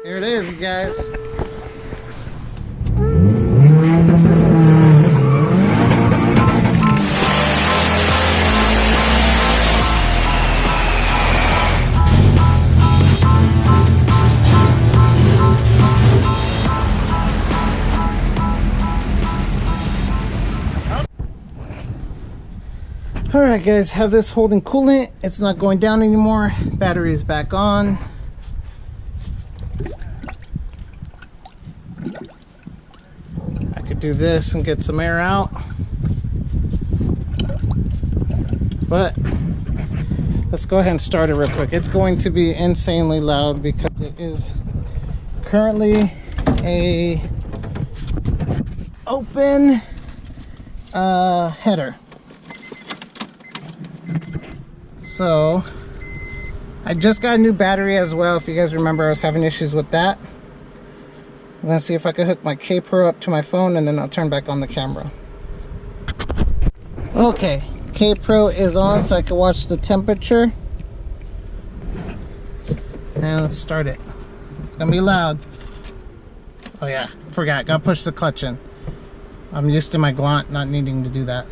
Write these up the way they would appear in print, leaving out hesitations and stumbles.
Here it is, guys. Alright guys, have this holding coolant. It's not going down anymore. Battery is back on. I could do this and get some air out. But let's go ahead and start it real quick. It's going to be insanely loud because it is currently a open header. So I just got a new battery as well. If you guys remember, I was having issues with that. I'm gonna see if I can hook my K Pro up to my phone and then I'll turn back on the camera. Okay, K Pro is on so I can watch the temperature. And let's start it. It's gonna be loud. Oh yeah, forgot, gotta push the clutch in. I'm used to my Coolant not needing to do that.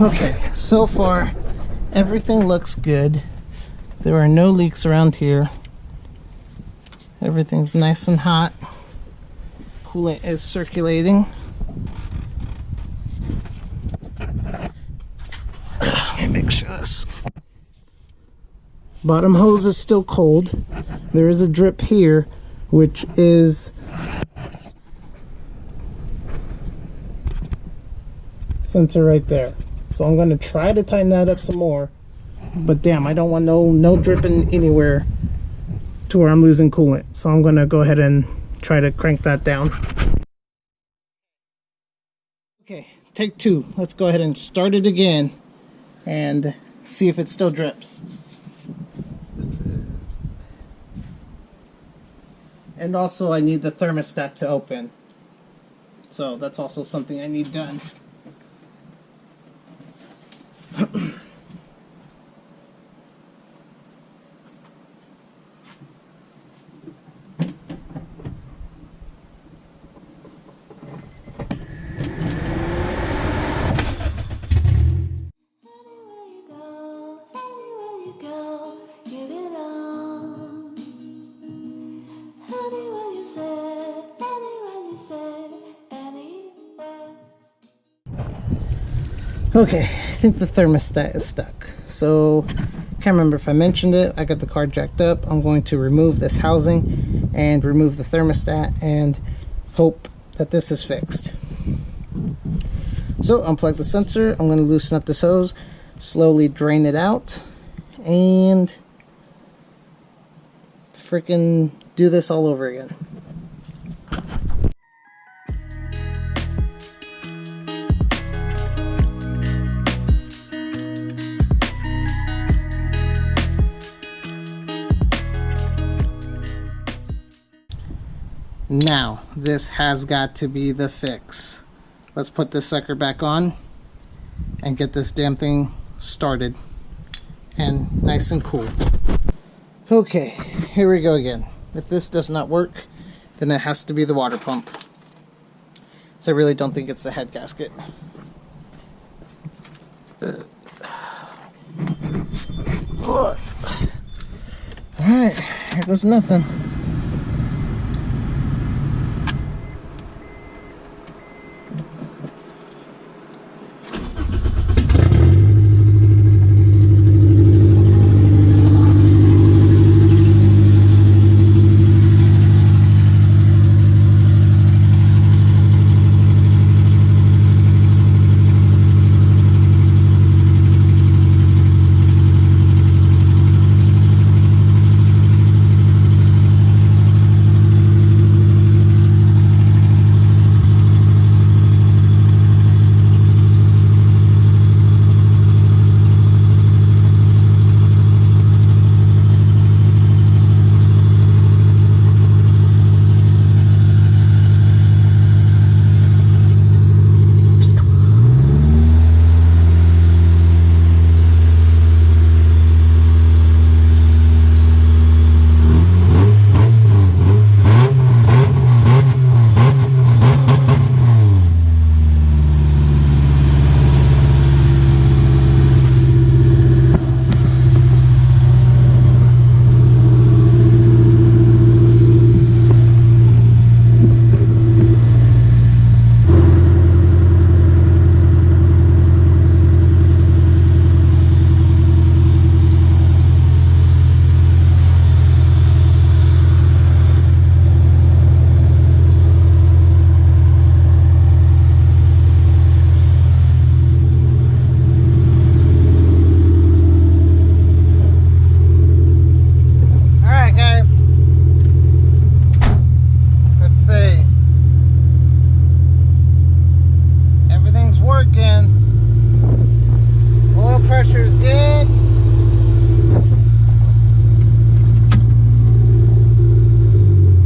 Okay, so far everything looks good. There are no leaks around here. Everything's nice and hot. Coolant is circulating. Let me make sure this. Bottom hose is still cold. There is a drip here, which is sensor right there. So I'm going to try to tighten that up some more. But damn, I don't want no dripping anywhere to where I'm losing coolant. So I'm going to go ahead and try to crank that down. Okay, take two. Let's go ahead and start it again and see if it still drips. And also I need the thermostat to open. So that's also something I need done. Okay, I think the thermostat is stuck. So, can't remember if I mentioned it. I got the car jacked up. I'm going to remove this housing and remove the thermostat and hope that this is fixed. So, unplug the sensor. I'm going to loosen up this hose, slowly drain it out, and freaking do this all over again. Now, this has got to be the fix. Let's put this sucker back on and get this damn thing started and nice and cool. Okay, here we go again. If this does not work, then it has to be the water pump. So I really don't think it's the head gasket. Alright, here goes nothing.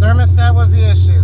Thermostat was the issue.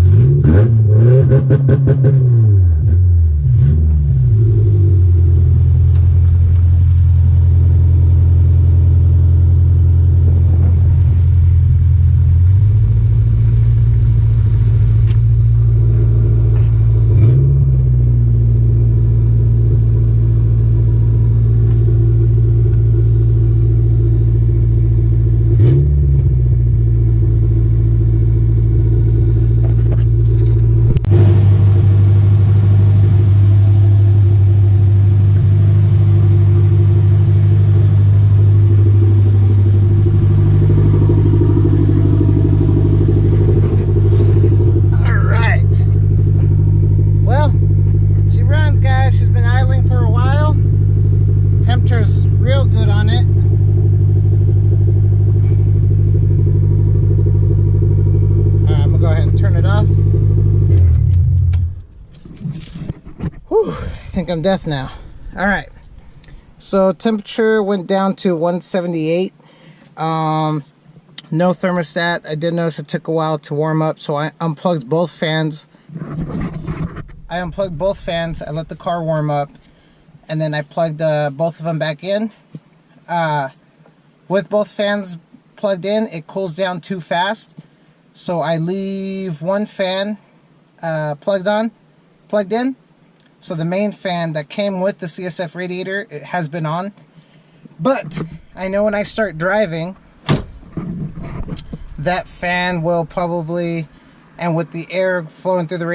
Real good on it. I'm gonna go ahead and turn it off. Whew, I think I'm deaf now. All right, so temperature went down to 178. No thermostat. I did notice it took a while to warm up, so I unplugged both fans. I let the car warm up, and then I plugged both of them back in. With both fans plugged in, it cools down too fast, so I leave one fan plugged in. So the main fan that came with the CSF radiator, it has been on. But I know when I start driving, that fan will probably, and with the air flowing through the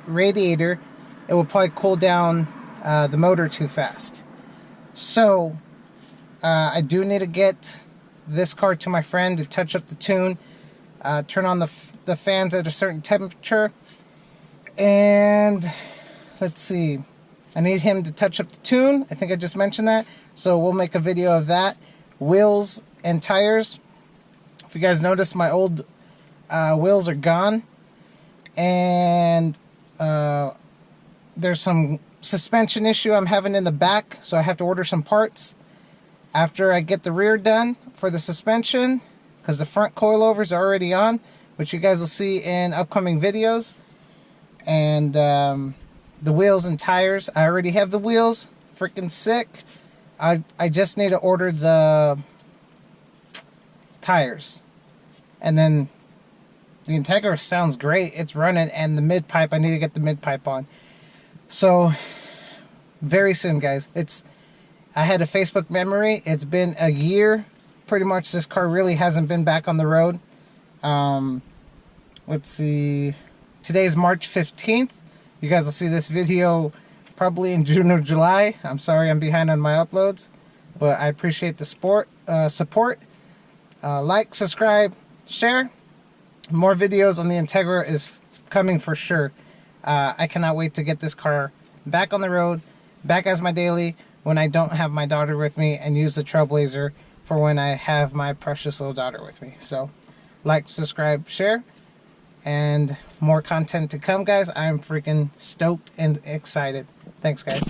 radiator, it will probably cool down the motor too fast. So I do need to get this car to my friend to touch up the tune, turn on the fans at a certain temperature, and let's see, I need him to touch up the tune. I think I just mentioned that, so we'll make a video of that. Wheels and tires. If you guys notice, my old wheels are gone, and there's some suspension issue I'm having in the back, so I have to order some parts after I get the rear done for the suspension, because the front coilovers are already on, which you guys will see in upcoming videos. And the wheels and tires, I already have the wheels. Freaking sick. I just need to order the tires, and then the Integra sounds great. It's running, and the mid pipe, I need to get the mid pipe on. So very soon, guys. I had a Facebook memory. It's been a year pretty much. This car really hasn't been back on the road. Let's see, today's March 15th. You guys will see this video probably in June or July. I'm sorry I'm behind on my uploads, but I appreciate the support. Like, subscribe, share. More videos on the Integra is coming for sure. I cannot wait to get this car back on the road, back as my daily when I don't have my daughter with me, and use the Trailblazer for when I have my precious little daughter with me. So like, subscribe, share, and more content to come, guys. I'm freaking stoked and excited. Thanks, guys.